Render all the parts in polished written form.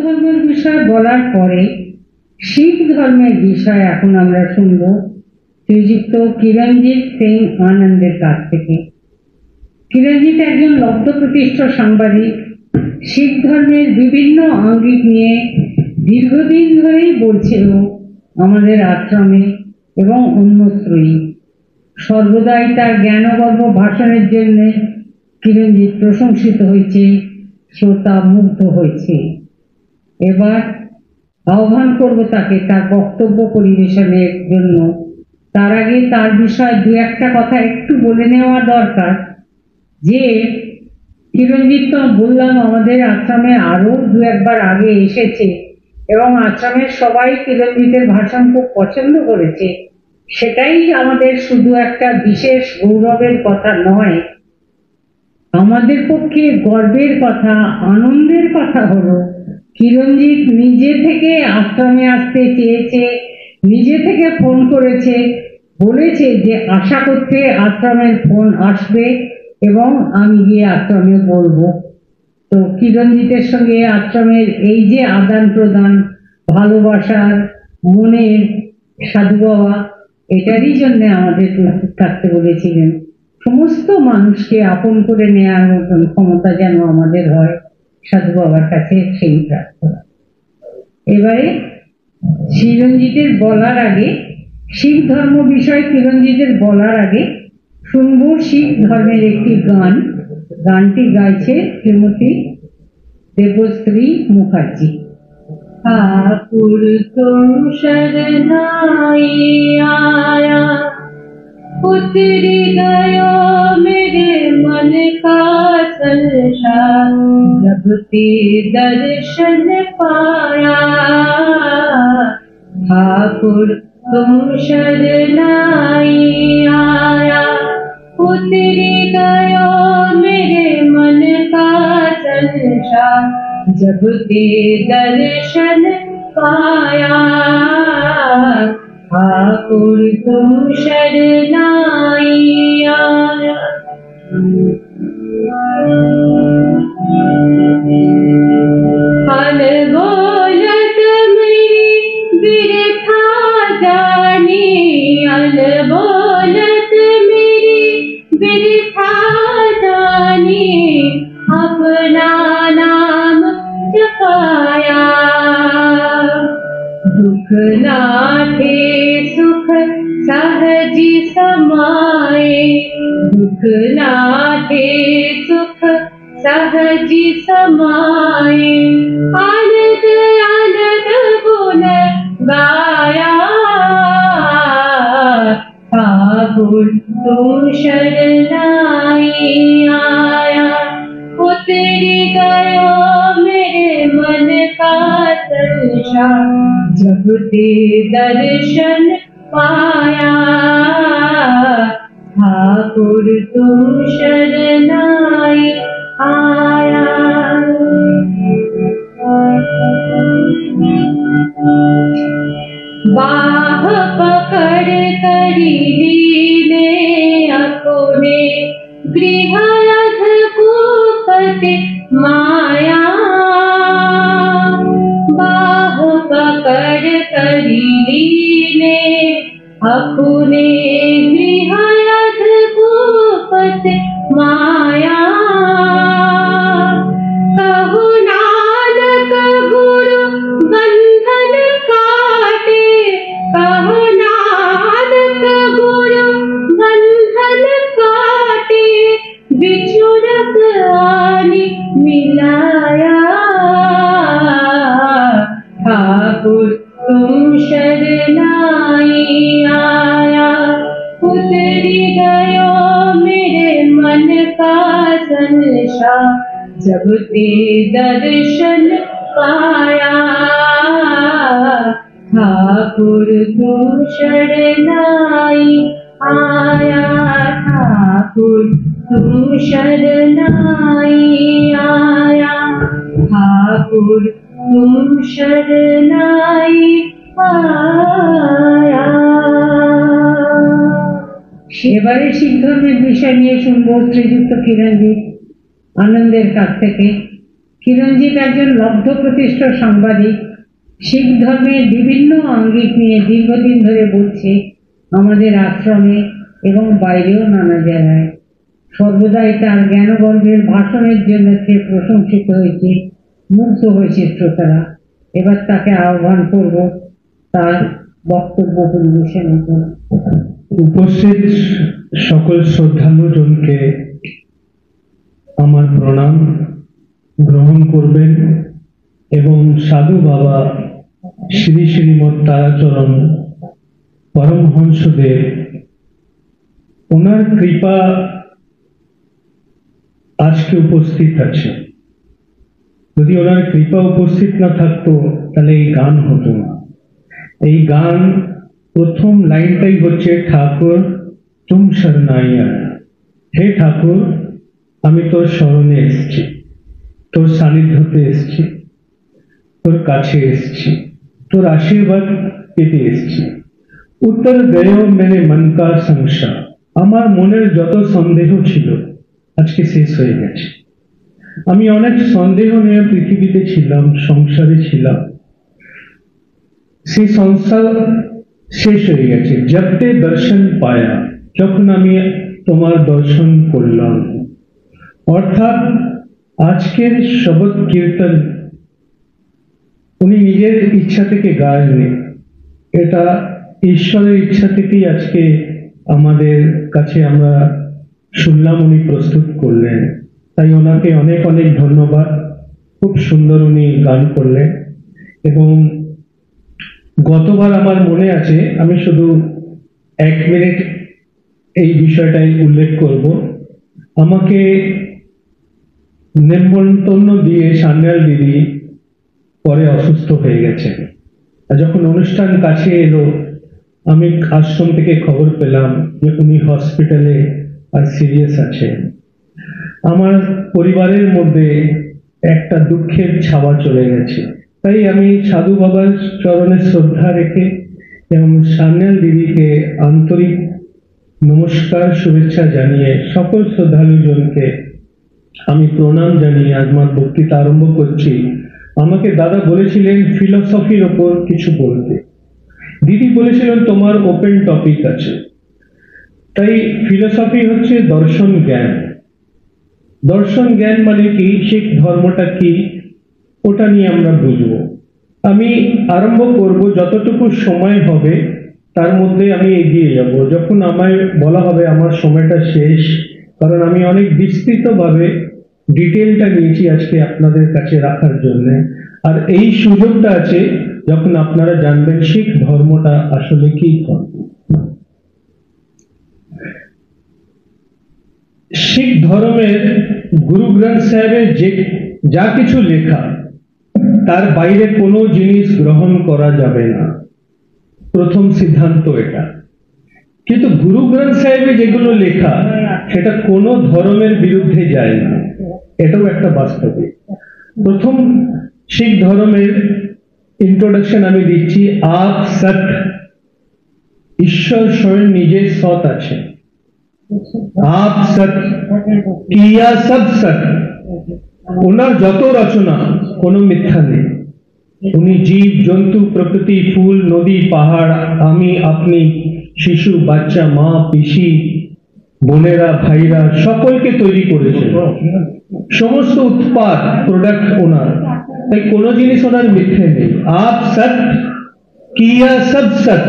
ধর্মের বিষয় বলার পরে শিখ ধর্মের বিষয় এখন আমরা শুনব শ্রীযুক্ত কিরণজিৎ সিং আনন্দের কাছ থেকে। কিরণজিৎ একজন লব্ধ প্রতিষ্ঠ সাংবাদিক। শিখ ধর্মের বিভিন্ন আঙ্গিক নিয়ে দীর্ঘদিন ধরেই বলছিল আমাদের আশ্রমে এবং অন্যত্রই। সর্বদাই তার জ্ঞানগর্ভ ভাষণের জন্য কিরণজিৎ প্রশংসিত হয়েছে, শ্রোতা মুগ্ধ হয়েছে। এবার আহ্বান করব তাকে তার বক্তব্য পরিবেশনের জন্য। তার আগে তার বিষয়ে দু একটা কথা একটু বলে নেওয়া দরকার যে কিরণজিৎ তো বললাম আমাদের আশ্রমে আরো দু একবার আগে এসেছে এবং আশ্রমের সবাই কিরণজিতের ভাষণ খুব পছন্দ করেছে। সেটাই আমাদের শুধু একটা বিশেষ গৌরবের কথা নয়, আমাদের পক্ষে গর্বের কথা, আনন্দের কথা হলো কিরণজিৎ নিজে থেকে আশ্রমে আসতে চেয়েছে, নিজে থেকে ফোন করেছে, বলেছে যে আশা করতে আশ্রমের ফোন আসবে এবং আমি গিয়ে আশ্রমে বলবো। তো কিরণজিতের সঙ্গে আশ্রমের এই যে আদান প্রদান, ভালোবাসার, মনের, সাধু বাবা এটারই জন্য আমাদের থাকতে বলেছিলেন। সমস্ত মানুষকে আপন করে নেওয়ার মতন ক্ষমতা যেন আমাদের হয়, সাধু বাবার কাছে সেই প্রার্থনা। এবারে কিরণজিতের বলার আগে, শিখ ধর্ম বিষয়ে কিরণজিতের বলার আগে শুনবো শিখ ধর্মের একটি গান। গানটি গাইছে শ্রীমতী দেবশ্রী মুখার্জি। ঠাকুর तुम शरणाई आया, उतरी गयो मेरे मन का संसार, जब ते दर्शन पाया। ठाकुर तुम शरणाई आया, उतरी गयो मेरे मन का संसार, जब ते दर्शन पाया। ठाकुर तुम शरणाई आया। अलबोलत मेरी बिरथा जानी, अलबोलत मेरी बिरथा जानी, अपना नाम जपाया। दुख लाठे सुख सहजी समाए, दुख लाठे सुख सहजी समाए। आनंद आनंद गुण गाया। ठाकुर तुम शरणाई आया, उतरी गयो मेरे मन का संसार, जब ते दर्शन पाया। ठाकुर तुम शरणाई आया। बाह पकड़ करी लीने अपने, गृह अधकूपति माया। बाह पकड़ करी लीने अपने, गृह अधकूपति माया। कहु नानक गुरु बंधन काटे, कहु नानक गुरु बंधन काटे, बिछुड़त आनी मिलाया। ठाकुर तुम शरणाई आया, उतरी गयो मेरे मन का संसार, जब ते दर्शन पाया। ठाकुर तुम शरणाई आया। ठाकुर तुम शरणाई आया। ठाकुर तुम शरणाई आया। এবারে শিখ ধর্মের বিষয় নিয়ে শুনবো শ্রীযুক্ত কিরণজিৎ আনন্দের কাছ থেকে। কিরণজিৎ একজন লব্ধ প্রতিষ্ঠ সাংবাদিক, শিখ ধর্মের বিভিন্ন আঙ্গিক নিয়ে দীর্ঘদিন ধরে বলছে আমাদের আশ্রমে এবং বাইরেও নানা জায়গায়। সর্বদাই তার জ্ঞানগর্ভের ভাষণের জন্য সে প্রশংসিত হয়েছে, মুগ্ধ হয়েছে শ্রোতারা। এবার তাকে আহ্বান করব তার বক্তব্য পরিবেশনের জন্য। উপস্থিত সকল শ্রদ্ধালুজনকে আমার প্রণাম গ্রহণ করবেন এবং সাধু বাবা শ্রী শ্রীমৎ তারাচরণ পরমহংসদেব, ওনার কৃপা আজকে উপস্থিত আছে। যদি ওনার কৃপা উপস্থিত না থাকতো তাহলে এই গান হতো না। এই গান প্রথম লাইনটাই হচ্ছে, ঠাকুর তুম শরণাইয়া, হে ঠাকুর আমি তোর শরণে এসেছি, তোর সান্নিধ্যতে এসেছি, তোর কাছে এসেছি, তোর আশীর্বাদ পেতে এসেছি। উত্তর দেয় মেরে মন কা সংশয়, আমার মনের যত সন্দেহ ছিল আজকে শেষ হয়ে গেছে। আমি অনেক সন্দেহ নিয়ে পৃথিবীতে ছিলাম, সংসারে ছিলাম, সেই সংসার শেষ হয়ে গেছে। জবতে দর্শন পায়া, যখন আমি তোমার দর্শন করলাম। অর্থাৎ আজকের শবদ কীর্তন উনি নিজের ইচ্ছা থেকে গায়নি, এটা ঈশ্বরের ইচ্ছা থেকেই আজকে আমাদের কাছে আমরা শুনলাম, উনি প্রস্তুত করলেন। তাই ওনাকে অনেক অনেক ধন্যবাদ। খুব সুন্দর উনি গান করলেন। এবং গতবার আমার মনে আছে, আমি শুধু 1 মিনিট এই বিষয়টাই উল্লেখ করব। আমাকে নেমন্তন্ন দিয়ে সান্যাল দিদি পরে অসুস্থ হয়ে গেছে। যখন অনুষ্ঠান কাছে এলো, আমি আশ্রম থেকে খবর পেলাম যে উনি হসপিটালে আর সিরিয়াস আছে। আমার পরিবারের মধ্যে একটা দুঃখের ছাওয়া চলে গেছে। তাই আমি সাধু বাবার চরণে শ্রদ্ধা রেখে এবং সান্যাল দিদিকে আন্তরিক নমস্কার শুভেচ্ছা জানিয়ে সকল শ্রদ্ধালুজনকে আমি প্রণাম জানিয়ে আমার বক্তৃতা আরম্ভ করছি। আমাকে দাদা বলেছিলেন ফিলসফির ওপর কিছু বলতে, দিদি বলেছিলেন তোমার ওপেন টপিক আছে। তাই ফিলসফি হচ্ছে দর্শন জ্ঞান। দর্শন জ্ঞান মানে কি, শিখ ধর্মটা কি, ওটা নিয়ে আমরা বুঝবো। আমি আরম্ভ করব, যতটুকু সময় হবে তার মধ্যে আমি এগিয়ে যাব। যখন আমায় বলা হবে আমার সময়টা শেষ, কারণ আমি অনেক বিস্তৃতভাবে ডিটেলটা নিয়েছি আজকে আপনাদের কাছে রাখার জন্য। আর এই সুযোগটা আছে যখন আপনারা জানবেন শিখ ধর্মটা আসলে কি ধর্ম। শিখ ধর্মের গুরু গ্রন্থ সাহেবের যে যা কিছু লেখা, তার বাইরে কোনো জিনিস গ্রহণ করা যাবে না, প্রথম সিদ্ধান্ত এটা। কিন্তু গুরু গ্রন্থ সাহেবে যেগুলো লেখা সেটা কোনো ধর্মের বিরুদ্ধে যায় না, এটাও একটা বাস্তবিক। প্রথম শিখ ধর্মের ইন্ট্রোডাকশন আমি দিচ্ছি, আপ সৎ, ঈশ্বর স্বয়ং নিজে সৎ আছে। আপ সৎ, কিয়া সব সৎ, ওনার যত রচনা কোনো মিথ্যা নেই। উনি জীব জন্তু প্রকৃতি ফুল নদী পাহাড় আমি আপনি শিশু বাচ্চা মা পিসি বোনেরা ভাইরা সকলকে তৈরি করেছেন। সমস্ত উৎপাদ প্রোডাক্ট ওনার, তাই কোনো জিনিস ওনার মিথ্যে নেই। আপ সৎ কিয়া সব সৎ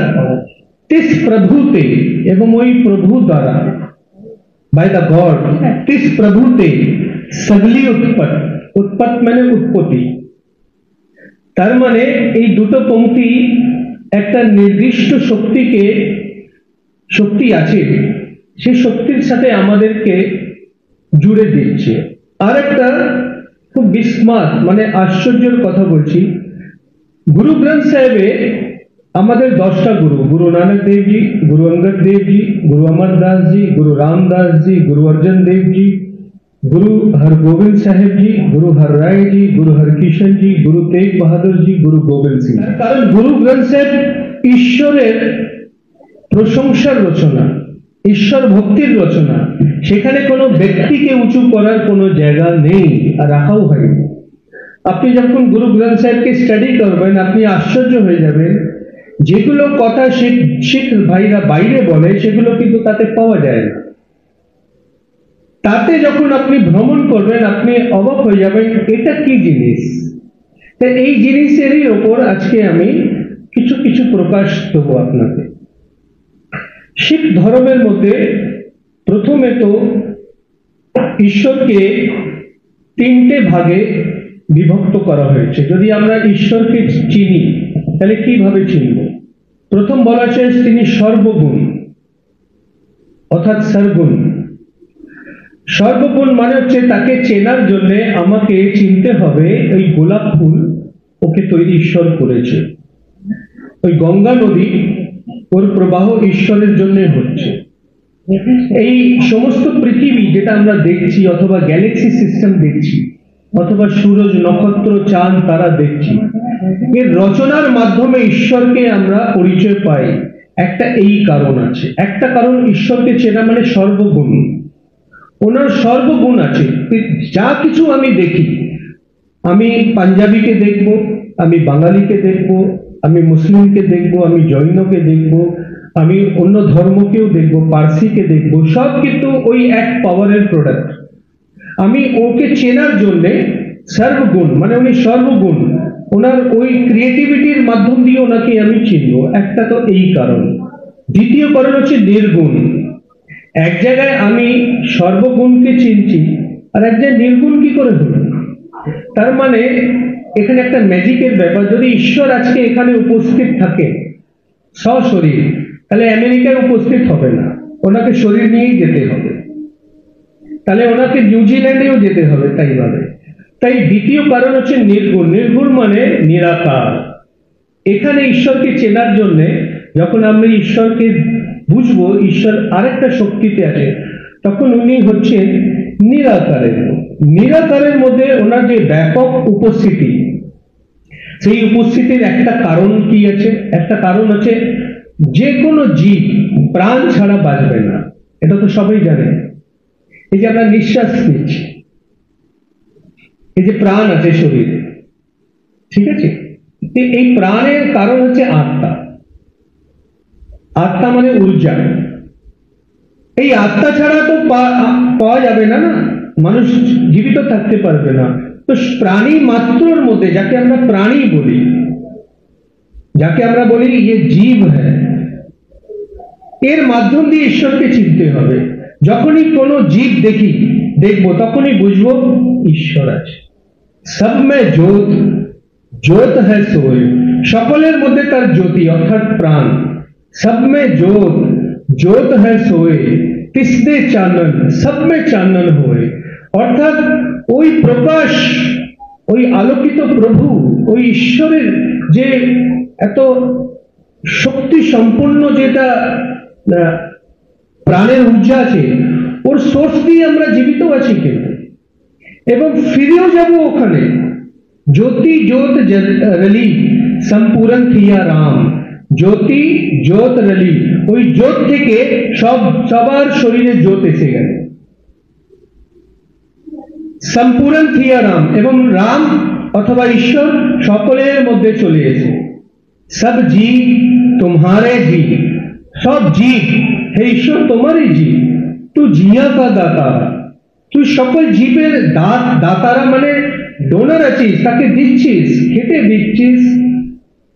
তিস প্রভুতে, এবং ওই প্রভু দ্বারা বাই দ্য গড তিস প্রভুতে সগলি উৎপত, উৎপত মানে উৎপত্তি। তার মানে এই দুটো পংক্তি একটা নির্দিষ্ট শক্তিকে, শক্তি আছে সেই শক্তির সাথে আমাদেরকে জুড়ে দিচ্ছে। আর একটা খুব বিস্মাত মানে আশ্চর্যের কথা বলছি, গুরু গ্রন্থ সাহেবে আমাদের 10টা গুরু, গুরু নানক দেবজি, গুরু অঙ্গদ দেবজি, গুরু অমরদাস জি, গুরু রামদাস জি, গুরু অর্জুন দেবজি, गुरु हरगोविंद साहेब जी, गुरु हरराय जी, गुरु हरकिशन जी, गुरु तेग बहादुर जी, गुरु गोविंद सिंह। कारण गुरु ग्रंथ साहेब ঈশ্বরের প্রশংসার রচনা, ঈশ্বর ভক্তির রচনা। সেখানে কোনো ব্যক্তিকে উঁচু করার কোনো জায়গা নেই আর রাখাও হয়নি। আপনি যখন গুরু গ্রন্থ সাহেবকে স্টাডি করবেন আপনি আশ্চর্য হয়ে যাবেন, যেগুলো কথা শিখ ভাইরা বাইরে বলে সেগুলো কিন্তু তাতে পাওয়া যায় না। তাতে যখন আপনি ভ্রমণ করবেন আপনি অবাক হয়ে যাবেন এটা কি জিনিস। তো এই জিনিসেরই ওপর আজকে আমি কিছু কিছু প্রকাশ দেবো আপনাকে। শিখ ধর্মের মধ্যে প্রথমে তো ঈশ্বরকে তিনটে ভাগে বিভক্ত করা হয়েছে। যদি আমরা ঈশ্বরকে চিনি তাহলে কিভাবে চিনব? প্রথম বলা হয়েছে তিনি সর্বগুণ, অর্থাৎ সর্বগুণ। সর্বগুণ মানে হচ্ছে তাকে চেনার জন্য আমাকে চিনতে হবে ওই গোলাপ ফুল ওকে তৈরি ঈশ্বর করেছে, ওই গঙ্গা নদী ওর প্রবাহ ঈশ্বরের জন্য হচ্ছে, এই সমস্ত পৃথিবী যেটা আমরা দেখছি অথবা গ্যালাক্সি সিস্টেম দেখছি অথবা সূরজ নক্ষত্র চাঁদ তারা দেখছি, এর রচনার মাধ্যমে ঈশ্বরকে আমরা পরিচয় পাই। একটা এই কারণ আছে, একটা কারণ ঈশ্বরকে চেনা মানে সর্বগুণ, ওনার সর্বগুণ আছে। যা কিছু আমি দেখি, আমি পাঞ্জাবিকে দেখব, আমি বাঙালিকে দেখব, আমি মুসলিমকে দেখব, আমি জৈনকে দেখব, আমি অন্য ধর্মকেও দেখব, পার্সিকে দেখব, সব কিন্তু ওই এক পাওয়ারের প্রোডাক্ট। আমি ওকে চেনার জন্যে সর্বগুণ মানে উনি সর্বগুণ, ওনার ওই ক্রিয়েটিভিটির মাধ্যম দিয়ে ওনাকে আমি চিনব, একটা তো এই কারণ। দ্বিতীয় কারণ হচ্ছে নির্গুণ। এক জায়গায় আমি সর্বগুণকে চিনছি আর এক জায়গায় নির্গুণ কি করে হলো? তার মানে এখানে একটা ম্যাজিকের ব্যাপার। যদি ঈশ্বর আজকে এখানে উপস্থিত থাকে সশরীর, তাহলে আমেরিকায় উপস্থিত হবে না, ওনাকে শরীর নিয়েই যেতে হবে, তাহলে ওনাকে নিউজিল্যান্ডেও যেতে হবে তাই ভাবে। তাই দ্বিতীয় কারণ হচ্ছে নির্গুণ। নির্গুণ মানে নিরাকার। এখানে ঈশ্বরকে চেনার জন্য যখন আমরা ঈশ্বরকে বুঝবো ঈশ্বর আরেকটা শক্তিতে আছে, তখন উনি হচ্ছেন নিরাকারের। নিরাকারের মধ্যে ওনার যে ব্যাপক উপস্থিতি, সেই উপস্থিতির একটা কারণ কি আছে? একটা কারণ আছে যে কোনো জীব প্রাণ ছাড়া বাঁচবে না, এটা তো সবাই জানে। এই যে আমরা নিঃশ্বাস নিচ্ছি, এই যে প্রাণ আছে শরীরে, ঠিক আছে, এই প্রাণের কারণ হচ্ছে আত্মা। আত্মা মানে ঊর্জা। এই আত্মা ছাড়া তো পাওয়া যাবে না, না মানুষ জীবিত থাকতে পারবে না। তো প্রাণী মাত্রর মধ্যে যাকে আমরা প্রাণী বলি, যাকে আমরা বলি ये জীব হ্যাঁ, এর মাধ্যম দিয়ে ঈশ্বরকে চিনতে হবে। যখনই কোনো জীব দেখবো তখনই বুঝবো ঈশ্বর আছে। সব মে জ্যোত, জ্যোত হ্যাঁ সোয়, সকলের মধ্যে তার জ্যোতি অর্থাৎ প্রাণ। সব মে জ্যোত, জ্যোত হ্যাঁ সোয়, কিসনে চানন, সব মে চানন হয়। অর্থাৎ ওই প্রকাশ, ওই আলোকিত প্রভু, ওই ঈশ্বরের যে এত শক্তি সম্পন্ন যেটা প্রাণের ঊর্জা আছে, ওর সোর্স দিয়ে আমরা জীবিত আছি কিন্তু, এবং ফিরেও যাব ওখানে। জ্যোতি জ্যোত রলি সম্পূর্ণ থিয়া রাম, জ্যোতি জ্যোত রলি, ওই জ্যোত থেকে সবার শরীরে জ্যোত এসে গেল। সম্পূর্ণ থিয়া রাম, এবং রাম অথবা ঈশ্বর সকলের মধ্যে চলে এসে। সব জীব তোমারে জীব, সব জীব হে ঈশ্বর তোমারই জীব। তুই জিয়া কা দাতা, তুই সকল জীবের দাতারা মানে ডোনার আছিস, তাকে দিচ্ছিস, খেতে দিচ্ছিস,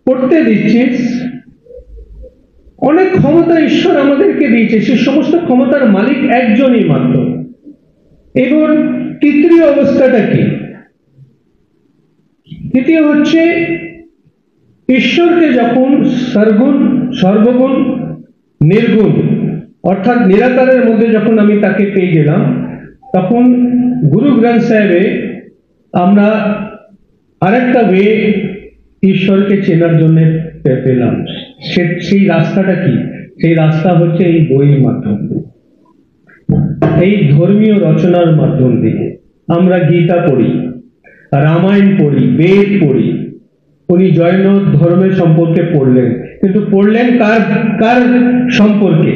পড়তে দিচ্ছিস। অনেক ক্ষমতা ঈশ্বর আমাদেরকে দিয়েছে, সে সমস্ত ক্ষমতার মালিক একজনই মাত্র। এবার তৃতীয় অবস্থাটা কি? তৃতীয় হচ্ছে ঈশ্বরকে যখন সর্বগুণ নির্গুণ অর্থাৎ নিরাকারের মধ্যে যখন আমি তাকে পেয়ে গেলাম, তখন গুরু গ্রন্থ সাহেবে আমরা আরেকটা ওয়ে ঈশ্বরকে চেনার জন্য পেলাম। সেই রাস্তাটা কি? সেই রাস্তা হচ্ছে এই বইয়ের মাধ্যম দিয়ে, এই ধর্মীয় রচনার মাধ্যম দিয়ে। আমরা গীতা পড়ি, রামায়ণ পড়ি, বেদ পড়ি। উনি জৈন ধর্মের সম্পর্কে পড়লেন, কিন্তু পড়লেন কার সম্পর্কে?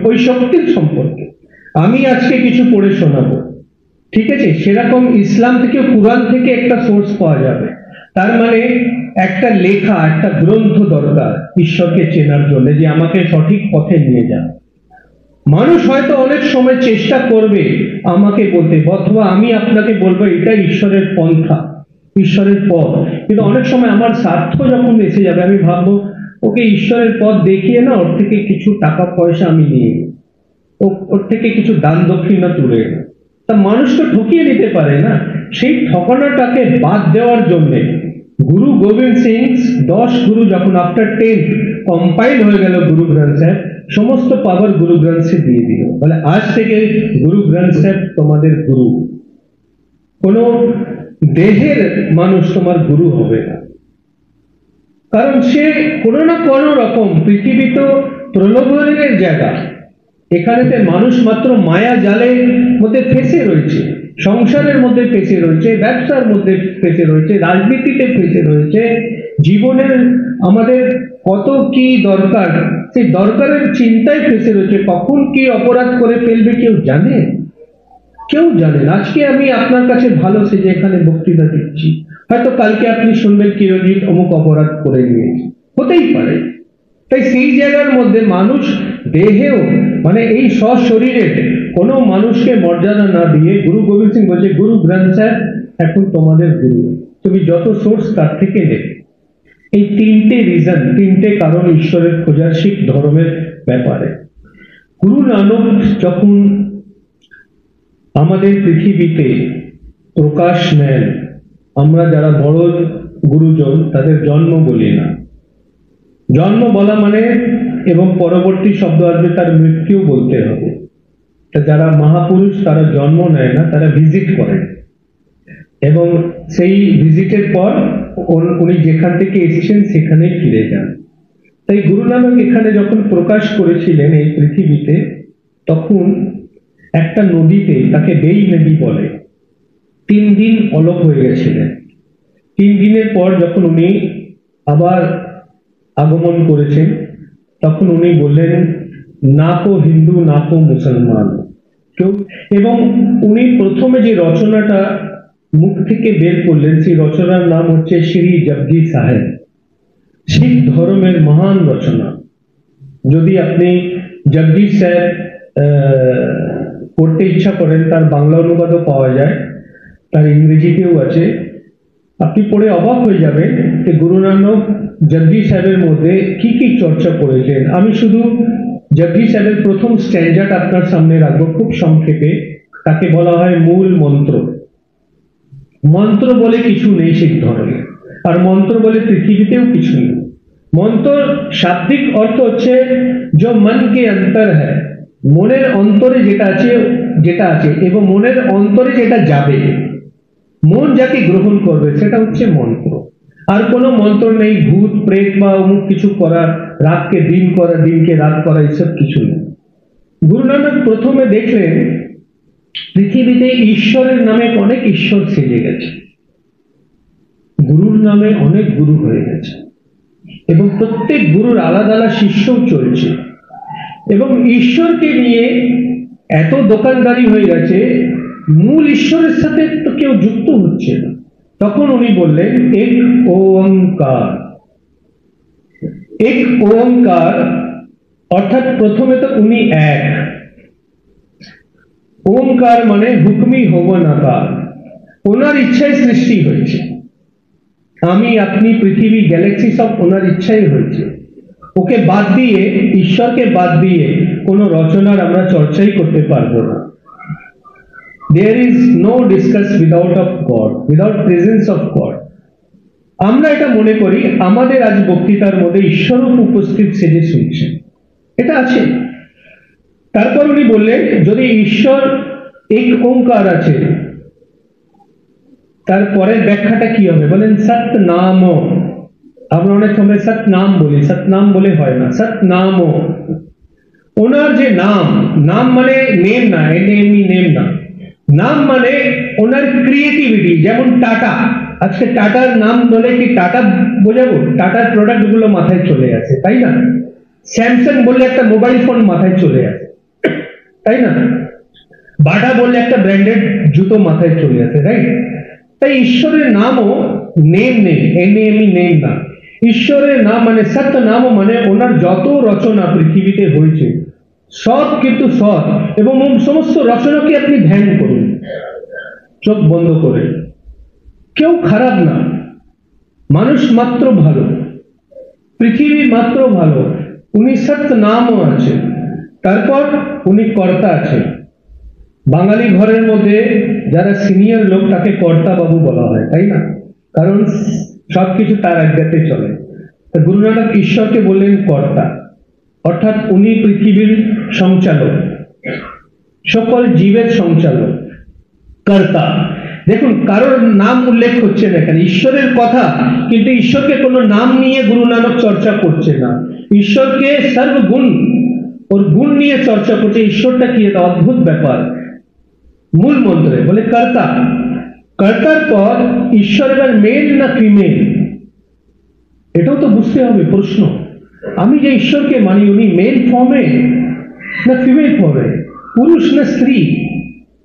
ওই শক্তির সম্পর্কে। আমি আজকে কিছু পড়ে শোনাবো, ঠিক আছে, সেরকম ইসলাম থেকে, কুরআন থেকে একটা সোর্স পাওয়া যাবে। তার মানে একটা লেখা, একটা গ্রন্থ দরকার ঈশ্বরকে চেনার জন্য, যে আমাকে সঠিক পথে নিয়ে যান। মানুষ হয়তো অনেক সময় চেষ্টা করবে আমাকে বলতে, অথবা আমি আপনাকে বলবো এটা ঈশ্বরের পন্থা, ঈশ্বরের পথ, কিন্তু অনেক সময় আমার স্বার্থ যখন এসে যাবে, আমি ভাববো ওকে ঈশ্বরের পথ দেখিয়ে না, ওর থেকে কিছু টাকা পয়সা আমি নিয়ে নিই, ওর থেকে কিছু দান দক্ষিণা তুলে নিই। তা মানুষ তো ঠকিয়ে নিতে পারে না, সেই ঠকানোটাকে বাদ দেওয়ার জন্যে গুরু গোবিন্দ সিং 10 গুরু যখন আফটার 10 কম্পাইল হয়ে গেল গুরু গ্রন্থ সাহেব, সমস্ত পাওয়ার গুরু গ্রন্থ সাহেব দিয়ে দিল, বলে আজ থেকে গুরু গ্রন্থ সাহেব তোমাদের গুরু, কোন দেহের মানুষ তোমার গুরু হবে না। কারণ সে কোনো না কোনো রকম, পৃথিবী তো প্রলোভনের জায়গা, এখানেতে মানুষ মাত্র মায়া জালের মধ্যে ফেসে রয়েছে, সংসারের মধ্যে ফেসে রয়েছে, ব্যবসার মধ্যে ফেসে রয়েছে, রাজনীতিতে ফেসে রয়েছে, জীবনের আমাদের কত কি দরকার, সেই দরকারের চিন্তায় ফেসে রয়েছে। কখন কি অপরাধ করে ফেলবে কেউ জানে? কেউ জানেন। আজকে আমি আপনার কাছে ভালো সেজে এখানে বক্তৃতা দিচ্ছি, হয়তো কালকে আপনি শুনবেন কিরণজিৎ অমুক অপরাধ করে নিয়েছে, হতেই পারে। তাই সেই জায়গার মধ্যে মানুষ দেহেও, মানে এই সশরীরে কোনো মানুষকে মর্যাদা না দিয়ে গুরু গোবিন্দ সিং বলছে গুরু গ্রন্থ সাহেব এখন তোমাদের গুরু, তুমি যত সোর্স তার থেকে নেবে। এই তিনটে রিজন, তিনটে কারণ ঈশ্বরের খোঁজার শিখ ধর্মের ব্যাপারে। গুরু নানক যখন আমাদের পৃথিবীতে প্রকাশ নেন, আমরা যারা বড় গুরুজন তাদের জন্ম বলি না, জন্ম বলা মানে, এবং পরবর্তী শব্দ আসবে তার মৃত্যু বলতে হবে। যারা মহাপুরুষ তারা জন্ম নেয় না, তারা ভিজিট করেন, এবং সেই ভিজিটের পর উনি যেখান থেকে এসেছেন সেখানে ফিরে যান। তাই গুরু নানক এখানে যখন প্রকাশ করেছিলেন এই পৃথিবীতে, তখন একটা নদীতে, তাকে বেই নদী বলে, 3 দিন অলপ হয়ে গেছিলেন। 3 দিনের পর যখন উনি আবার আগমন করেছেন, তখন উনি বললেন না কো হিন্দু না কো মুসলমান কেউ, এবং উনি প্রথমে যে রচনাটা মুখ থেকে বের করলেন, সেই রচনার নাম হচ্ছে শ্রী জপজি সাহেব, শিখ ধর্মের মহান রচনা। যদি আপনি জগদীশ সাহেব পড়তে ইচ্ছা করেন, তার বাংলা অনুবাদও পাওয়া যায়, তার ইংরেজিতেও আছে, আপনি পড়ে অবাক হয়ে যাবেন যে গুরু নানক জগদীশ সাহেবের মধ্যে কি কি চর্চা করেছেন। আমি শুধু জগদীশ সাহেবের প্রথম স্ট্যান্ডার্ড আপনার সামনে রাখবো খুব সংক্ষেপে। তাকে বলা হয় মূল মন্ত্র। মন্ত্র বলে কিছু নেই শিখ ধর্মে, আর মন্ত্র বলে পৃথিবীতেও কিছু নেই। মন্ত্র শাব্দিক অর্থ হচ্ছে যে মন কে অন্তর হ্যায়, মনের অন্তরে যেটা আছে এবং মনের অন্তরে যেটা যাবে, মন যাকে গ্রহণ করবে সেটা হচ্ছে মন্ত্র। আর কোনো মন্ত্র নেই ভূত প্রেত বা অমুক কিছু করা, রাতকে দিন করা, দিনকে রাত করা, এসব কিছু নেই। গুরু নানক প্রথমে দেখলেন পৃথিবীতে ঈশ্বরের নামে অনেক ঈশ্বর সেজে গেছে, গুরুর নামে অনেক গুরু হয়ে গেছে, এবং প্রত্যেক গুরুর আলাদা আলাদা শিষ্যও চলছে, এবং ঈশ্বরকে নিয়ে এত দোকানদারি হয়ে গেছে, মূল ঈশ্বরের সাথে তো কেউ যুক্ত হচ্ছে না। তখন উনি বললেন এক ওঙ্কার। এক ওঙ্কার অর্থাৎ প্রথমে তো উনি এক, ওঙ্কার মানে হুকমি হবনাকার, ওনার ইচ্ছায় সৃষ্টি হয়েছে। আমি আপনি পৃথিবী গ্যালাক্সি সব ওনার ইচ্ছাই হয়েছে। ওকে বাদ দিয়ে, ঈশ্বরকে বাদ দিয়ে কোনো রচনার আমরা চর্চাই করতে পারবো না। There is no discuss without of God, without presence of God. আমরা এটা মনে করি আমাদের আজ বক্তৃতার মধ্যে ঈশ্বর উপস্থিত সেজে শুনছেন, এটা আছে। তারপর উনি বললেন যদি ঈশ্বর এক ওঙ্কার আছে, তারপরের ব্যাখ্যাটা কি হবে? বলেন সৎ নাম। আমরা অনেক সময় সৎ নাম বলি, সৎ নাম বলে হয় না, সৎ নাম। ওনার যে নাম, নাম মানে নেম না, নেম না, নাম মানে ওনার ক্রিয়েটিভিটি। যেমন টাটা, আজকে টাটার নাম বলে কি টাটা বোঝাবো? টাটার প্রোডাক্ট গুলো মাথায় চলে আসে, তাই না? স্যামসাং বললে একটা মোবাইল ফোন মাথায় চলে আসে, তাই না? বাটা বললে একটা ব্র্যান্ডেড জুতো মাথায় চলে আসে, রাইট? তাই ঈশ্বরের নামও নেম নেই, এনএমই নেম না। ঈশ্বরের নাম মানে সত্য নাম, মানে ওনার যত রচনা পৃথিবীতে হয়েছে সব কিন্তু সৎ, এবং সমস্ত রচনাকে আপনি ধ্যান করুন চোখ বন্ধ করে। কেউ খারাপ না, মানুষ মাত্র ভালো, পৃথিবী মাত্র ভালো। উনি সত্য নামও আছে, তারপর উনি কর্তা আছে। বাঙালি ঘরের মধ্যে যারা সিনিয়র লোক তাকে কর্তা বাবু বলা হয়, তাই না? কারণ সবকিছু তার আজ্ঞাতে চলে। গুরু নানক ঈশ্বরকে বললেন কর্তা, অর্থাৎ উনি পৃথিবীর সঞ্চালক, সকল জীবের সঞ্চালক, কর্তা। দেখুন, কারোর নাম উল্লেখ হচ্ছে না এখানে, ঈশ্বরের কথা, কিন্তু ঈশ্বরকে কোনো নাম নিয়ে গুরু নানক চর্চা করছে না। ঈশ্বরকে সর্বগুণ ওর গুণ নিয়ে চর্চা করছে। ঈশ্বরটা কি, একটা অদ্ভুত ব্যাপার। মূল মন্ত্রে বলে কর্তা, কর্তার পর ঈশ্বর এবার মেল না ফিমেল, এটাও তো বুঝতে হবে প্রশ্ন। আমি যে ঈশ্বরকে মানি উনি মেল ফর্মে না ফিমেল ফর্মে, পুরুষ না স্ত্রী?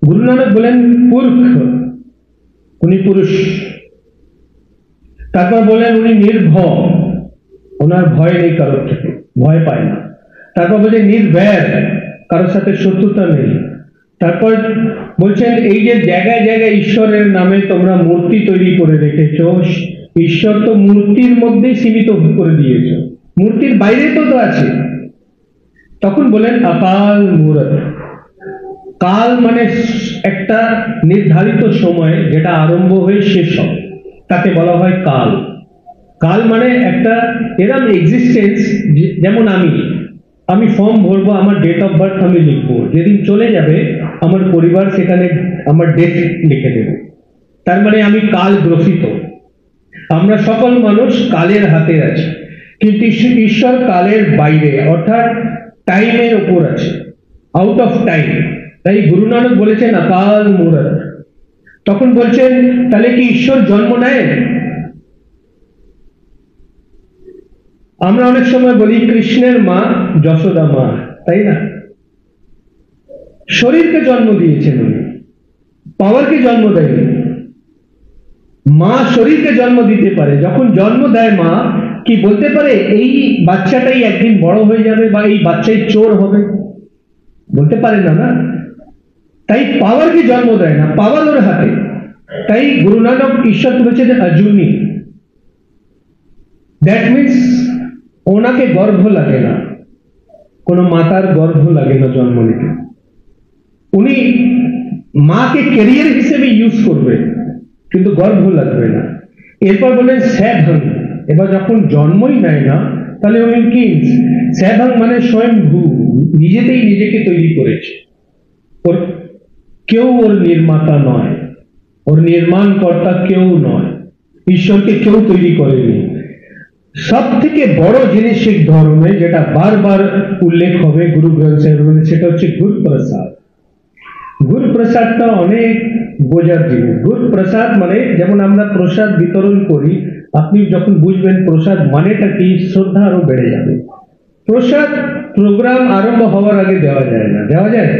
গুরু নানক বলেন পুরুষ, উনি পুরুষ। তারপর বলেন উনি নির্ভয়, ওনার ভয় নেই কারোর থেকে, ভয় পায় না। তারপর বলছেন নির্ভয়, কারোর সাথে শত্রুতা নেই। তারপর বলছেন এই যে জায়গায় জায়গায় ঈশ্বরের নামে তোমরা মূর্তি তৈরি করে রেখেছ, ঈশ্বর তো মূর্তির মধ্যেই সীমিত করে দিয়েছ, মূর্তির বাইরে তো আছে। তখন বলেন অকাল মূরত। কাল মানে একটা নির্ধারিত সময় যেটা আরম্ভ হয়ে শেষ হয়, তাকে বলা হয় কাল। কাল মানে একটা এরম এক্সিস্টেন্স, যেমন আমি ফর্ম ভরবো, আমার ডেট অফ বার্থ আমি লিখবো, যেদিন চলে যাবে আমার পরিবার সেখানে আমার ডেট লিখে দেবে, তার মানে আমি কাল গ্রসিত। আমরা সকল মানুষ কালের হাতে আছি, কিন্তু ঈশ্বর কালের বাইরে, অর্থাৎ টাইমের ওপর আছে, আউট অফ টাইম। তাই গুরু নানক বলেছেন অকাল মূরত। তখন বলছেন তাহলে কি ঈশ্বর জন্ম নেয়? আমরা অনেক সময় বলি কৃষ্ণের মা যশোদা মা, তাই না? শরীরকে জন্ম দিয়েছেন উনি, পাওয়ারকে জন্ম দেয়নি। মা শরীরকে জন্ম দিতে পারে, যখন জন্ম দেয় মা কি বলতে পারে এই বাচ্চাটাই একদিন বড় হয়ে যাবে বা এই বাচ্চাই চোর হবে? বলতে পারে না, না? তাই পাওয়ারকে জন্ম দেয় না, পাওয়ার ওর হাতে। তাই গুরু নানক ঈশ্বর বলেছেন অজুনি, দ্যাট মিনস ওনাকে গর্ভ লাগে না, কোনো মাতার গর্ভ লাগে না জন্ম নিতে। উনি মাকে ক্যারিয়ার হিসেবে ইউজ করবে, কিন্তু গর্ভ লাগবে না। এরপর বলেন স্যাভং, এবার যখন জন্মই নেয় না তাহলে উনি কি? স্যাভং মানে স্বয়ংভূ, নিজেতেই নিজেকে তৈরি করেছে। ওর কেউ ওর নির্মাতা নয়, ওর নির্মাণকর্তা কেউ নয়, ঈশ্বরকে কেউ তৈরি করেনি। সব থেকে বড় জিনিস শিখ ধর্মে যেটা বারবার উল্লেখ হবে গুরু গ্রন্থ সাহেব, সেটা হচ্ছে গুরু প্রসাদ। গুরু প্রসাদটা অনেক বোঝার জিনিস। গুরু প্রসাদ মানে যেমন আমরা প্রসাদ বিতরণ করি, আপনি যখন বুঝবেন প্রসাদ মানেটা কি, শ্রদ্ধা আরো বেড়ে যাবে। প্রসাদ প্রোগ্রাম আরম্ভ হওয়ার আগে দেওয়া যায় না, দেওয়া যায়?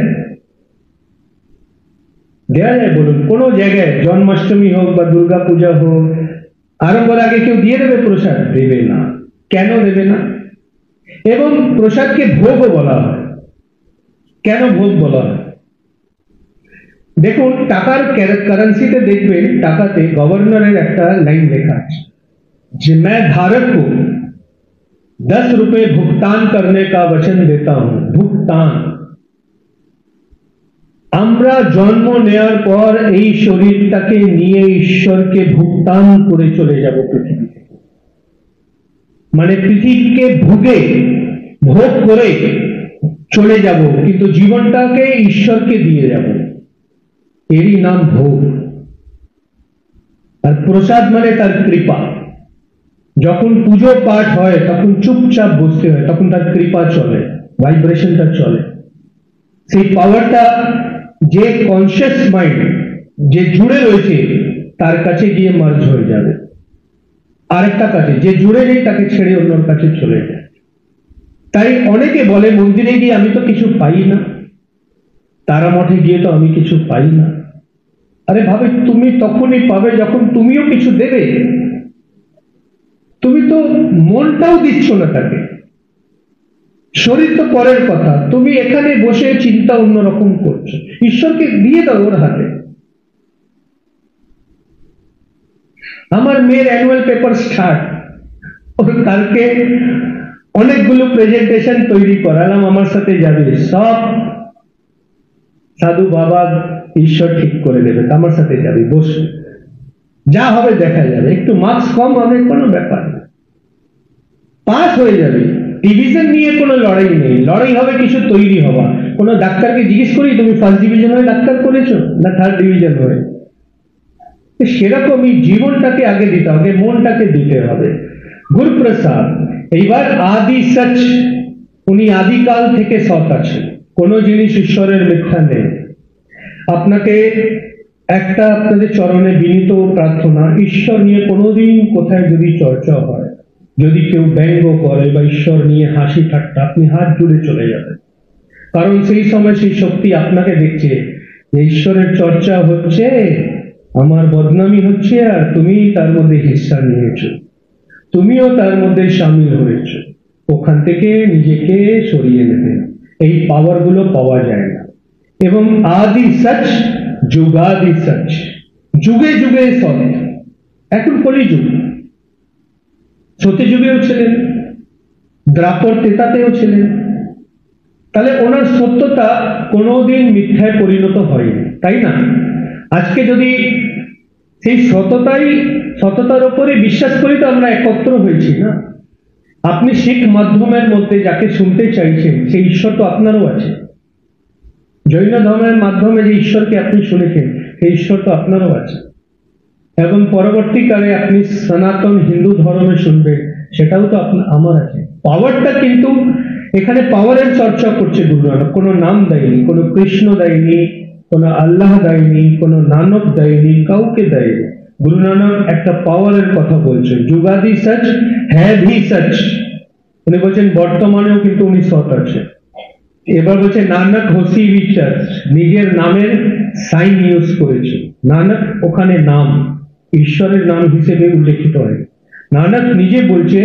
দেওয়া যায়? বলুন, কোন জায়গায় জন্মাষ্টমী হোক বা দুর্গা পূজা হোক, আরম্ভের আগে কেউ দিয়ে দেবে প্রসাদ? দেবে না। কেন দেবে না? এবং প্রসাদকে ভোগও বলা হয়। কেন ভোগ বলা হয়? দেখুন, টাকার কারেন্সিতে দেখবেন, টাকাতে গভর্নরের একটা লাইন লেখা আছে যে मैं धारक को 10 रुपए भुगतान करने का वचन देता हूं। भुगतान, আমরা জন্ম নেওয়ার পর এই শরীরটাকে নিয়ে ঈশ্বরকে ভুগতান করে চলে যাব পৃথিবী থেকে। মানে পৃথিবীকে ভুগে ভোগ করে চলে যাব, কিন্তু জীবনটাকে ঈশ্বরকে দিয়ে যাব, এরই নাম ভোগ। আর প্রসাদ মানে তার কৃপা। যখন পুজো পাঠ হয় তখন চুপচাপ বসতে হয়, তখন তার কৃপা চলে, ভাইব্রেশনটা চলে। সেই পাওয়ারটা যে কনসিয়াস মাইন্ড যে জুড়ে রয়েছে তার কাছে গিয়ে মার্জ হয়ে যাবে, আরেকটা কাছে যে জুড়ে নেই তাকে ছেড়ে অন্যর কাছে চলে যায়। তাই অনেকে বলে মন্দিরে গিয়ে আমি তো কিছু পাই না, তারা মঠে গিয়ে তো আমি কিছু পাই না। আরে ভাবে, তুমি তখনই পাবে যখন তুমিও কিছু দেবে। তুমি তো মনটাও দিচ্ছ না তাকে, শরীর তো পরের কথা, তুমি এখানে বসে চিন্তা অন্যরকম করছো, ঈশ্বরকে দিয়ে দাও ওর হাতে। আমার মেয়ের অ্যানুয়াল পেপার স্টার্ট, ওর কালকে অনেকগুলো প্রেজেন্টেশন তৈরি করালাম, আমার সাথে যাবে, সব সাধু বাবা ঈশ্বর ঠিক করে দেবে, আমার সাথে যাবে, বসে যা হবে দেখা যাবে, একটু মার্কস কম হবে কোনো ব্যাপার না, পাস হয়ে যাবে। ডিভিশন নিয়ে কোনো লড়াই নেই, লড়াই হবে কিছু তৈরি হওয়া। কোনো ডাক্তারকে জিজ্ঞেস করি তুমি ফার্স্ট ডিভিশন হয়ে ডাক্তার করেছো না থার্ড ডিভিশন হয়ে, সেরকমই জীবনটাকে আগে দিতে হবে, মনটাকে দিতে হবে। গুরুপ্রসাদ এইবার আদি সচ, উনি আদিকাল থেকে সৎ আছেন, কোনো জিনিস ঈশ্বরের মিথ্যা নেই। আপনাকে একটা আপনাদের চরণে বিনীত প্রার্থনা, ঈশ্বর নিয়ে কোনোদিন কোথায় যদি চর্চা হয়, যদি কেউ ব্যঙ্গ করে বা ঈশ্বর নিয়ে হাসি ঠাট্টা, আপনি হাত জুড়ে চলে যাবেন, কারণ সেই সময় সেই শক্তি আপনাকে দেখছে যে ঈশ্বরের চর্চা হচ্ছে, আমার বদনামি হচ্ছে, আর তুমি তার মধ্যে হিস্সা নিয়েছ, তুমিও তার মধ্যে সামিল হয়েছ, ওখান থেকে নিজেকে সরিয়ে নেবে। এই পাওয়ার গুলো পাওয়া যায় না। এবং আদি সচ যুগাদি সচ, যুগে যুগে সৎ। এখন কলিযুগ, সত্যযুগেও ছিলেন, দ্রাপর তেতাতেও ছিলেন, তাহলে ওনার সত্যতা কোনোদিন মিথ্যায় পরিণত হয়নি, তাই না? আজকে যদি সেই সততার উপরে বিশ্বাস করি তো আমরা একত্র হয়েছি না। আপনি শিখ মাধ্যমের মধ্যে যাকে শুনতে চাইছেন সেই ঈশ্বর তো আপনারও আছে, জৈন ধর্মের মাধ্যমে যে ঈশ্বরকে আপনি শুনেছেন সেই ঈশ্বর তো আপনারও আছে, এবং পরবর্তীকালে আপনি সনাতন হিন্দু ধর্মে শুনবেন সেটাও তো আমার আছে। পাওয়ারটা কিন্তু এখানে পাওয়ারের চর্চা করছে গুরু নানক, কোনো নাম দেয়নি, কোনো কৃষ্ণ দেয়নি, কোনো আল্লাহ দেয়নি, কোনো নানক দেয়নি, কাউকে দেয়নি। গুরু নানক একটা পাওয়ারের কথা বলছেন, যুগাদি সচ হ্যাঁ ভি সচ। উনি বলছেন বর্তমানেও কিন্তু উনি সৎ আছে। এবার বলছে নানক হোসি বিচার, নিজের নামের সাইন ইউজ করেছে, নানক ওখানে নাম ঈশ্বরের নাম হিসেবে উল্লেখিত হয়। নানক নিজে বলছে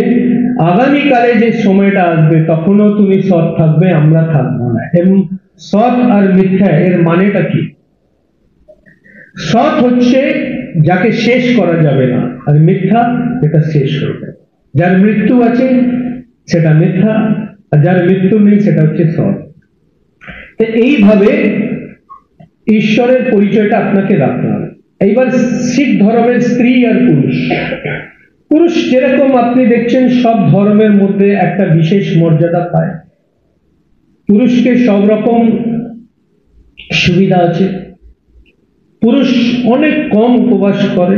আগামীকালে যে সময়টা আসবে তখনও তুমি সৎ থাকবে, আমরা থাকবো না। এবং সৎ আর মিথ্যা এর মানেটা কি? সৎ হচ্ছে যাকে শেষ করা যাবে না, আর মিথ্যা যেটা শেষ করবে। যার মৃত্যু আছে সেটা মিথ্যা, আর যার মৃত্যু নেই সেটা হচ্ছে সৎ। তো এইভাবে ঈশ্বরের পরিচয়টা আপনাকে রাখতে হবে। এইবার শিখ ধর্মের স্ত্রী আর পুরুষ, পুরুষ যেরকম আপনি দেখছেন সব ধর্মের মধ্যে একটা বিশেষ মর্যাদা পায়, পুরুষকে সব রকম সুবিধা আছে। পুরুষ অনেক কম উপবাস করে,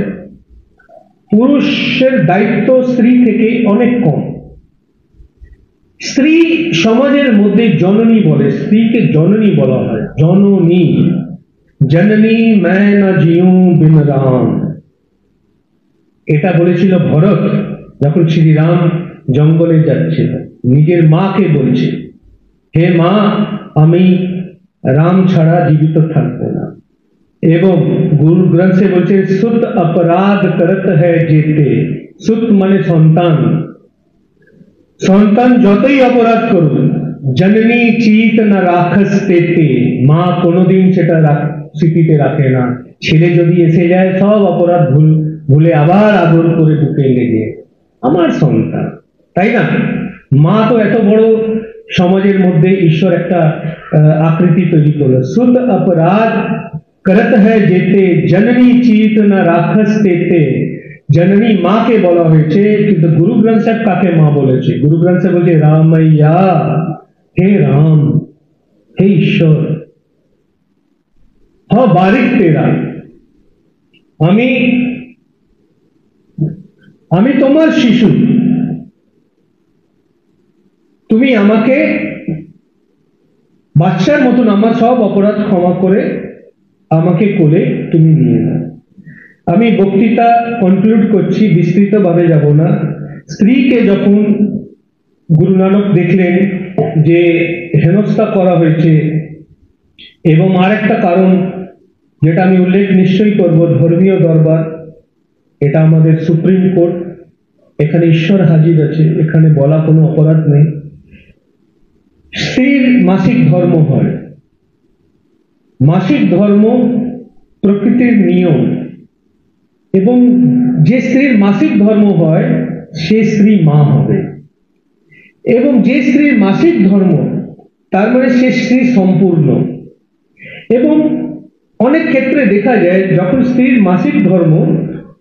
পুরুষের দায়িত্ব স্ত্রী থেকে অনেক কম। স্ত্রী সমাজের মধ্যে জননী বলে, স্ত্রীকে জননী বলা হয়, জননী। জননী मैं न जीऊं बिन राम, এটা বলেছিল ভরত যখন শ্রীরাম জঙ্গলে যাচ্ছিল, নিজের মাকে বলছে হে মা আমি রাম ছাড়া জীবিত থাকবো না। এবং গুরু গ্রন্থে বলছে সুত অপরাধ করত হ্যায় যেতে, সুত মানে সন্তান, সন্তান যতই অপরাধ করুন জননী চিত না রাখস তেতে, মা কোনোদিন সেটা স্মৃতিতে রাখে না। ছেলে যদি এসে যায় সব অপরাধ ভুলে আবার আদর করে বুকে লেগে আমার সন্তান, তাই না? মা তো এত বড় সমাজের মধ্যে ঈশ্বর একটা আকৃতি তৈরি করলো। সুত অপরাধ করত হ্যায় যেতে, জননী চিত না রাখস তেতে। জননী মাকে বলা হয়েছে, কিন্তু গুরু গ্রন্থ সাহেব কাকে মা বলেছে? গুরু গ্রন্থ সাহেব বলছে রামাইয়া, হে রাম, হে ঈশ্বর, হ বারিক তেরা, আমি তোমার শিশু, তুমি আমাকে বাচ্চার মতন আমার সব অপরাধ ক্ষমা করে আমাকে কোলে তুমি নিয়ে নাও। আমি বক্তৃতা কনক্লুড করছি, বিস্তৃত ভাবে যাব না। স্ত্রীকে যখন গুরু নানক দেখলেন যে হেনস্থা করা হয়েছে এবং আরেকটা কারণ যেটা আমি উল্লেখ নিশ্চয়ই করব, ধর্মীয় দরবার, এটা আমাদের সুপ্রিম কোর্ট, এখানে ঈশ্বর হাজির আছে, এখানে বলা কোনো অপরাধ নেই। স্ত্রীর মাসিক ধর্ম হয়, মাসিক ধর্ম প্রকৃতির নিয়ম, এবং যে স্ত্রীর মাসিক ধর্ম হয় সে স্ত্রী মা হবে, এবং যে স্ত্রীর মাসিক ধর্ম তার মানে সে স্ত্রী সম্পূর্ণ। এবং অনেক ক্ষেত্রে দেখা যায় যখন স্ত্রীর মাসিক ধর্ম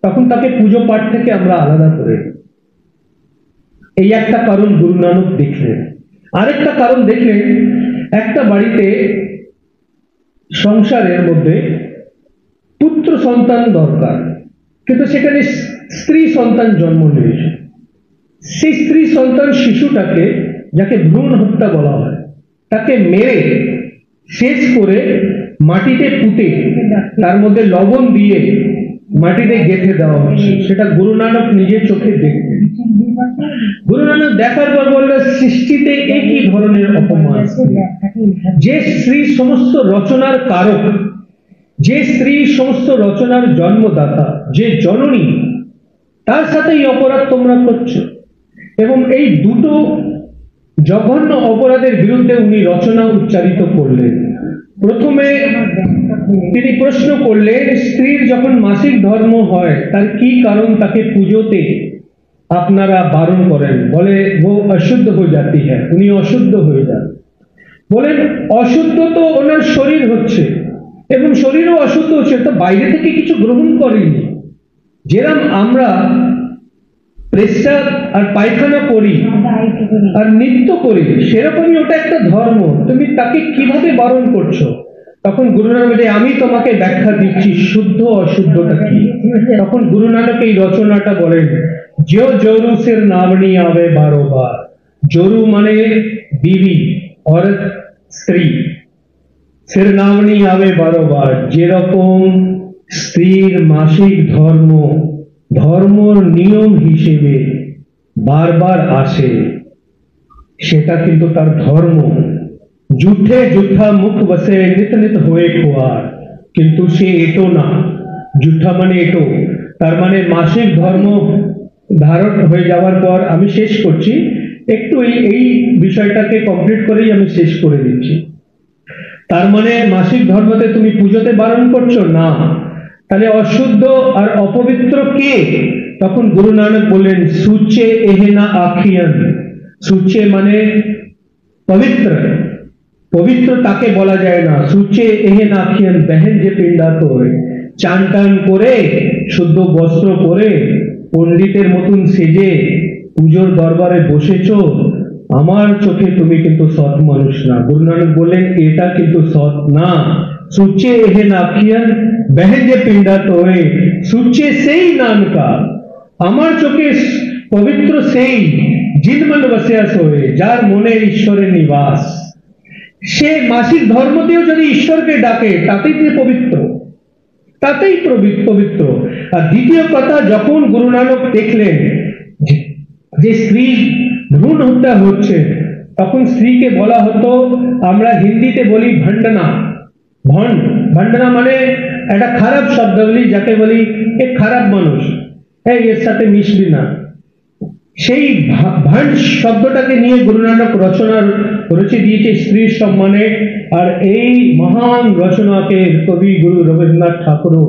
তখন তাকে পুজো পাঠ থেকে আমরা আলাদা করে দিই। এই একটা কারণ গুরু নানক দেখলেন। আরেকটা কারণ দেখলেন, একটা বাড়িতে সংসারের মধ্যে পুত্র সন্তান দরকার, কিন্তু সেখানে স্ত্রী সন্তান জন্ম নিয়েছে। সেই স্ত্রী সন্তান শিশুটাকে, যাকে ভ্রূণ হত্যা বলা হয়, তাকে মেরে শেষ করে মাটিতে পুঁতে তার মধ্যে লবণ দিয়ে মাটিতে গেঁথে দেওয়া হচ্ছে। সেটা গুরু নানক নিজের চোখে দেখলেন। গুরু নানক দেখার পর বললেন, সৃষ্টিতে একই ধরনের অপমান। যে স্ত্রী সমস্ত রচনার কারক, যে স্ত্রী সমস্ত রচনার জন্মদাতা, যে জননী, তার সাথে এই অপরাধ তোমরা করছো। এবং এই দুটো জঘন্য অপরাধের বিরুদ্ধে উনি রচনা উচ্চারিত করলেন। প্রথমে তিনি প্রশ্ন করলেন, স্ত্রীর যখন মাসিক ধর্ম হয় তার কি কারণ তাকে পুজোতে আপনারা বারণ করেন? বলে ও অশুদ্ধ হয়ে যাতি হ্যাঁ, উনি অশুদ্ধ হয়ে যান। বলেন অশুদ্ধ তো ওনার শরীর হচ্ছে, এবং শরীরও অশুদ্ধ হচ্ছে, তো বাইরে থেকে কিছু গ্রহণ করেনি। যেরকম আমরা প্রেসাব আর পায়খানা করি আর নৃত্য করি, সেরকমই ওটা একটা ধর্ম, তুমি তাকে কিভাবে বারণ করছো? তখন গুরু নানক বলে, আমি তোমাকে ব্যাখ্যা দিচ্ছি শুদ্ধ অশুদ্ধটা কি। তখন গুরু নানক এই রচনাটা বলেন, যে জরু সির নামনি আবে বারোবার। জরু মানে বিবি, অর্থ স্ত্রী, সির নামনি আবে বারোবার। যেরকম স্ত্রীর মাসিক ধর্ম ধর্মর নিয়ম হিসেবে বারবার আসে, সেটা কিন্তু তার ধর্ম। যুদ্ধে যুদ্ধা মুখ বসে নিত নিত হয়ে খোয়ার, কিন্তু সে এটো না। যুদ্ধা মানে এটো, তার মানে মাসিক ধর্ম ধারণ হয়ে যাওয়ার পর, আমি শেষ করছি একটু, এই বিষয়টাকে কমপ্লিট করেই আমি শেষ করে দিচ্ছি। তার মানে মাসিক ধর্মতে তুমি পুজোতে বারণ করছো না, তাহলে অশুদ্ধ আর অপবিত্র কে? তখন গুরু নানক বললেন, সুচে এহেনা আখিয়ান। সুচে মানে পবিত্র, পবিত্র তাকে বলা যায় না। সুচে এহেনা আখিয়ান, বেহেন যে পিণ্ডা তোরে, চান টান করে শুদ্ধ বস্ত্র পরে পণ্ডিতের মতন সেজে পুজোর দরবারে বসেছ, আমার চোখে তুমি কিন্তু সৎ মানুষ না। গুরু নানক বললেন, এটা কিন্তু সৎ না। সুচে এহেন আখিয়ান, বেহেন যে পিণ্ডা তোরে, সুচে সেই নানকা, আমার চোখে পবিত্র সেই, জিন মন বসিয়া সোয়ে, যার মনে ঈশ্বরের নিবাস। সে মাসিক ধর্ম দিয়েও যদি ঈশ্বরকে ডাকে, তাতেই যে পবিত্র, তাতেই পবিত্র। আর দ্বিতীয় কথা, যখন গুরু নানক দেখলেন যে স্ত্রী ভ্রূণ হত্যা হচ্ছে, তখন স্ত্রীকে বলা হতো, আমরা হিন্দিতে বলি ভণ্ডনা। ভণ্ডনা মানে একটা খারাপ শব্দ বলি, যাকে বলি এক খারাপ মানুষ, হ্যাঁ এর সাথে মিশবি না। সেই ভণ্ড শব্দটাকে নিয়ে গুরু নানক রচনা রচে দিয়েছে স্ত্রীর সম্মানে। আর এই মহান রচনাকে কবি গুরু রবীন্দ্রনাথ ঠাকুরও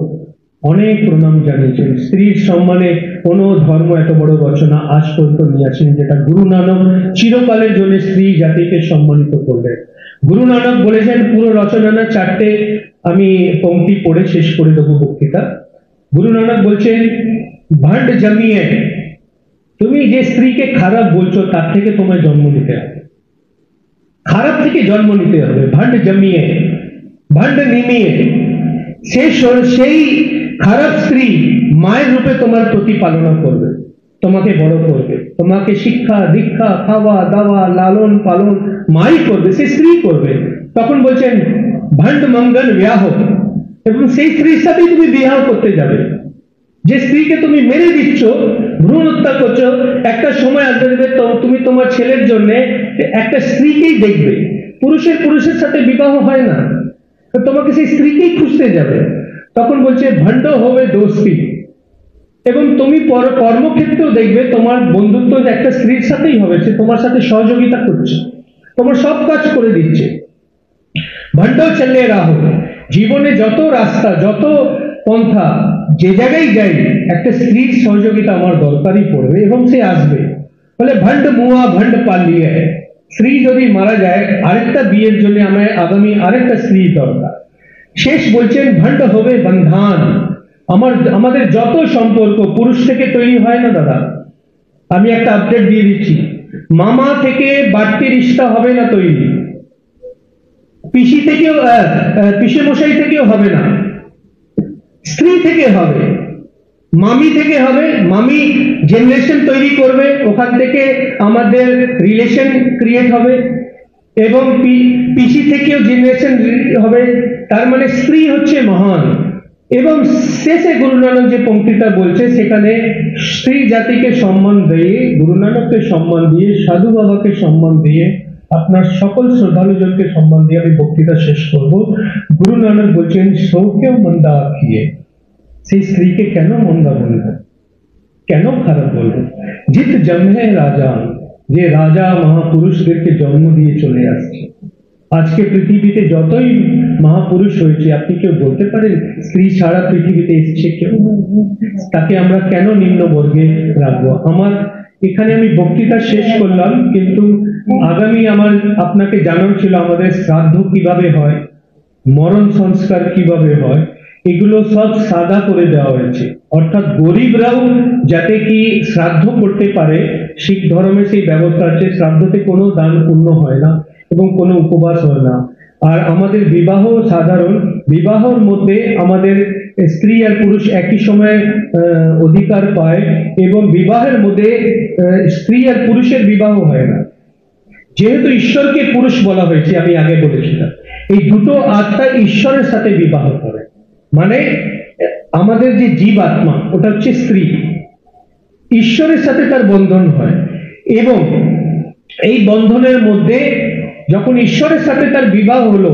অনেক প্রণাম জানিয়েছেন। স্ত্রীর সম্মানে কোন ধর্ম এত বড় রচনা আজ পর্যন্ত নিয়ে আসেন, যেটা গুরু নানক চিরকালের জন্য স্ত্রী জাতিকে সম্মানিত করলেন। গুরু নানক বলেছেন, পুরো রচনা না, চারটে আমি পংক্তি পড়ে শেষ করে দেবো বক্তৃতা। গুরু নানক বলছেন, ভণ্ড জমিয়ে, তুমি যে স্ত্রীকে খারাপ বলছো তার থেকে তোমায় জন্ম নিতে হবে, খারাপ থেকে জন্ম নিতে হবে। ভণ্ড জমিয়ে, ভণ্ড নিমিয়ে, সেই খারাপ স্ত্রী মায়ের রূপে তোমার প্রতিপালনা করবে, তোমাকে বড় করবে, তোমাকে শিক্ষা দীক্ষা খাওয়া দাওয়া লালন পালন মাই করবে, সে স্ত্রী করবে। তখন বলছেন ভণ্ড মঙ্গল বিবাহ, এবং সেই স্ত্রীর সাথেই তুমি বিবাহ করতে যাবে। যে স্ত্রীকে তুমি মেরে দিচ্ছ, ভ্রূণ হত্যা করছো, একটা সময় আসবে তুমি তোমার ছেলের জন্য একটা স্ত্রীকেই দেখবে। পুরুষের সাথে বিবাহ হয় না। তো তোমাকে সেই স্ত্রীকেই খুঁজতে যাবে। তখন বলছে ভণ্ড হবে দোস্তি, এবং তুমি কর্মক্ষেত্রেও দেখবে তোমার বন্ধুত্ব একটা স্ত্রীর সাথেই হবে, সে তোমার সাথে সহযোগিতা করছে, তোমার সব কাজ করে দিচ্ছে। ভণ্ড চলে রাহো, জীবনে যত রাস্তা যত পন্থা যে জায়গায় যাই একটা স্ত্রীর সহযোগিতা আমার দরকারই পড়বে এবং সে আসবে। বলে ভণ্ড মুয়া ভণ্ড পালিয়ে, স্ত্রী যদি মারা যায় আরেকটা বিয়ের জন্য আমার আগামী আরেকটা স্ত্রী দরকার। শেষ বলছেন ভণ্ড হবে বন্ধান, আমাদের যত সম্পর্ক পুরুষ থেকে তৈরি হয় না দাদা, আমি একটা আপডেট দিয়ে দিচ্ছি, মামা থেকে বাড়তি রিশতা হবে না তৈরি, পিসি থেকেও পিসে মশাই থেকেও হবে না, স্ত্রী থেকে হবে, মামি থেকে হবে, মামি জেনারেশন তৈরি করবে, ওখান থেকে আমাদের রিলেশন ক্রিয়েট হবে, এবং পিসি থেকেও জেনারেশন হবে। তার মানে স্ত্রী হচ্ছে মহান। এবং শেষে গুরু নানক যে পঙ্ক্তিটা বলছে সেখানে স্ত্রী জাতিকে সম্মান দিয়ে, গুরু নানককে সম্মান দিয়ে, সাধু বাবাকে সম্মান দিয়ে, আপনার সকল শ্রদ্ধালুজনকে সম্মান দিয়ে আমি বক্তৃতা শেষ করব। গুরু নানক বলছেন সৌকেও মন্দা আখিয়ে, সেই স্ত্রীকে কেন মন্দা বলবো, কেন খারাপ বলবো? জিত জন্মে রাজা, যে রাজা মহাপুরুষদেরকে জন্ম দিয়ে চলে আসছে। আজকে পৃথিবীতে যতই মহাপুরুষ হয়েছে, আপনি কেউ বলতে পারেন স্ত্রী ছাড়া পৃথিবীতে এসছে কেউ? তাকে আমরা কেন নিম্ন বর্গে রাখবো? আমার এখানে আমি বক্তৃতা শেষ করলাম, কিন্তু আগামী আমার আপনাকে জানানো ছিল আমাদের শ্রাদ্ধ কিভাবে হয়, মরণ সংস্কার কিভাবে হয়, এগুলো সব সাদা করে দেওয়া হয়েছে। অর্থাৎ গরিবরাও যাতে কি শ্রাদ্ধ করতে পারে, শিখ ধর্মে সেই ব্যবস্থা আছে। শ্রাদ্ধতে কোনো দান পুণ্য হয় না এবং কোনো উপবাস হয় না। আর আমাদের বিবাহ সাধারণ, বিবাহর মধ্যে আমাদের স্ত্রী আর পুরুষ একই সময়ে অধিকার পায়, এবং বিবাহের মধ্যে স্ত্রী আর পুরুষের বিবাহ হয় না। যেহেতু ঈশ্বরকে পুরুষ বলা হয়েছে, আমি আগে বলেছিলাম, এই দুটো আত্মা ঈশ্বরের সাথে বিবাহ করে। মানে আমাদের যে জীব আত্মা ওটা হচ্ছে স্ত্রী, ঈশ্বরের সাথে তার বন্ধন হয়, এবং এই বন্ধনের মধ্যে যখন ঈশ্বরের সাথে তার বিবাহ হলো,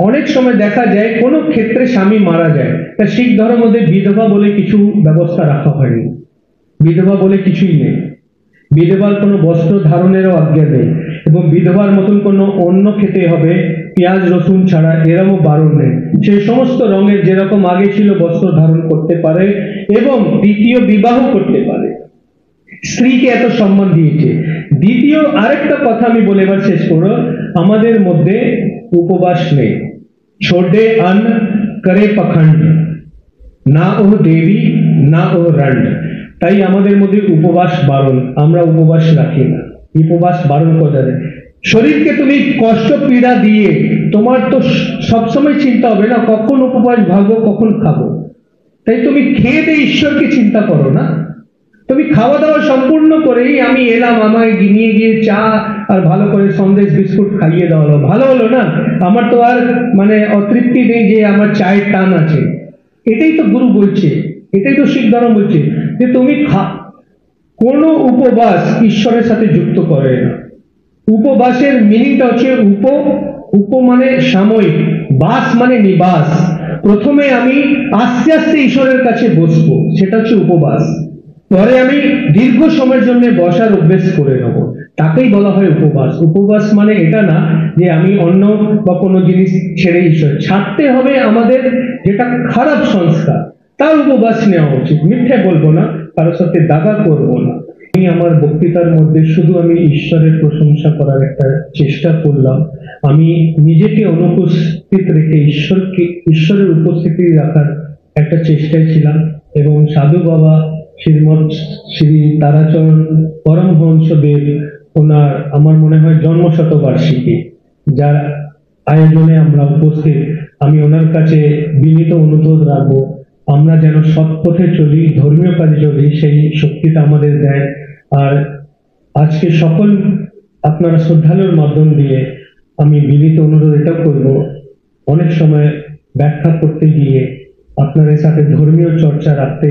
অনেক সময় দেখা যায় কোনো ক্ষেত্রে স্বামী মারা যায়, তা শিখ ধর্মের মধ্যে বিধবা বলে কিছু ব্যবস্থা রাখা হয়নি, বিধবা বলে কিছুই নেই, বিধবার কোনো বস্ত্র ধারণেরও আজ্ঞা নেই, এবং বিধবার মতন কোনো অন্ন খেতে হবে পেঁয়াজ রসুন ছাড়া এরকমও বারণ নেই। সেই সমস্ত রঙের যেরকম আগে ছিল বস্ত্র ধারণ করতে পারে এবং দ্বিতীয় বিবাহ করতে পারে। স্ত্রীকে এত সম্মান দিয়েছে। দ্বিতীয় আরেকটা কথা আমি বলে এবার শেষ করো, আমাদের মধ্যে উপবাস নেই। ছোড়ে অন্ন করে পাখণ্ড, না ও দেবী না ও রণ্ড। তাই আমাদের মধ্যে উপবাস বারণ, আমরা উপবাস রাখি না। উপবাস বারণ করা যায়। শরীরকে তুমি কষ্ট পীড়া দিয়ে তোমার তো সবসময় চিন্তা হবে না কখন উপবাস ভাঙবো কখন খাবো, তাই তুমি খেয়ে দিয়ে ঈশ্বরকে চিন্তা করো না। তুমি খাওয়া দাওয়া সম্পূর্ণ করেই আমি এলাম, আমায় নিয়ে গিয়ে চা আর ভালো করে সন্দেশ বিস্কুট খাইয়ে দেওয়া হলো, ভালো হলো না? আমার তো আর মানে অতৃপ্তি নেই যে আমার চায়ের টান আছে। এটাই তো গুরু বলছে, এটাই তো শিখ ধর্ম বলছে যে তুমি কোনো উপবাস ঈশ্বরের সাথে যুক্ত করে না। উপবাসের মিনিংটা হচ্ছে উপ মানে সাময়িক, বাস মানে নিবাস। প্রথমে আমি আস্তে আস্তে ঈশ্বরের কাছে বসবো, সেটা হচ্ছে উপবাস। পরে আমি দীর্ঘ সময়ের জন্য বসার অভ্যেস করে নেবো, তাকেই বলা হয় উপবাস। উপবাস মানে এটা না যে আমি অন্য বা কোনো জিনিস ছেড়ে ঈশ্বর, ছাড়তে হবে আমাদের যেটা খারাপ সংস্কার, তার উপবাস নেওয়া উচিত। মিথ্যে বলবো না, কারোর সাথে দাগা করবো না। আমি আমার বক্তৃতার মধ্যে শুধু আমি ঈশ্বরের প্রশংসা করার একটা চেষ্টা করলাম। আমি নিজেকে অনুপস্থিত রেখে ঈশ্বরের উপস্থিতি রাখার একটা চেষ্টায় ছিলাম। এবং সাধু বাবা শ্রীমৎ শ্রী তারাচরণ পরমহংসদেব, ওনার আমার মনে হয় জন্মশতবার্ষিকী, যার আয়োজনে আমরা উপস্থিত, আমি ওনার কাছে বিনীত অনুরোধ রাখবো আমরা যেন সৎ পথে চলি, ধর্মীয় কাজে চলি, সেই শক্তিটা আমাদের দেয়। আর আজকে সকল আপনারা শ্রদ্ধালুর মাধ্যম দিয়ে আমি বিনীত অনুরোধ এটাও করবো, অনেক সময় ব্যাখ্যা করতে গিয়ে আপনাদের সাথে ধর্মীয় চর্চা রাখতে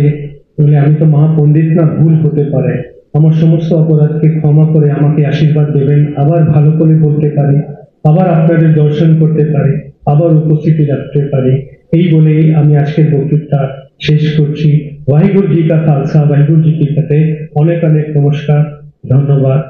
বলে আমি তো মহাপণ্ডিত না, ভুল হতে পারে, আমার সমস্ত অপরাধকে ক্ষমা করে আমাকে আশীর্বাদ দেবেন, আবার ভালো করে বলতে পারি। আবার আপনাদের দর্শন করতে পারে, আবার উপস্থিতি রাখতে পারে। এই বলে আমি আজকের বক্তৃতা শেষ করছি। वाहिगुरु जी का खालसा, वाहिगुरु जी की फतेह। অনেক অনেক নমস্কার, ধন্যবাদ।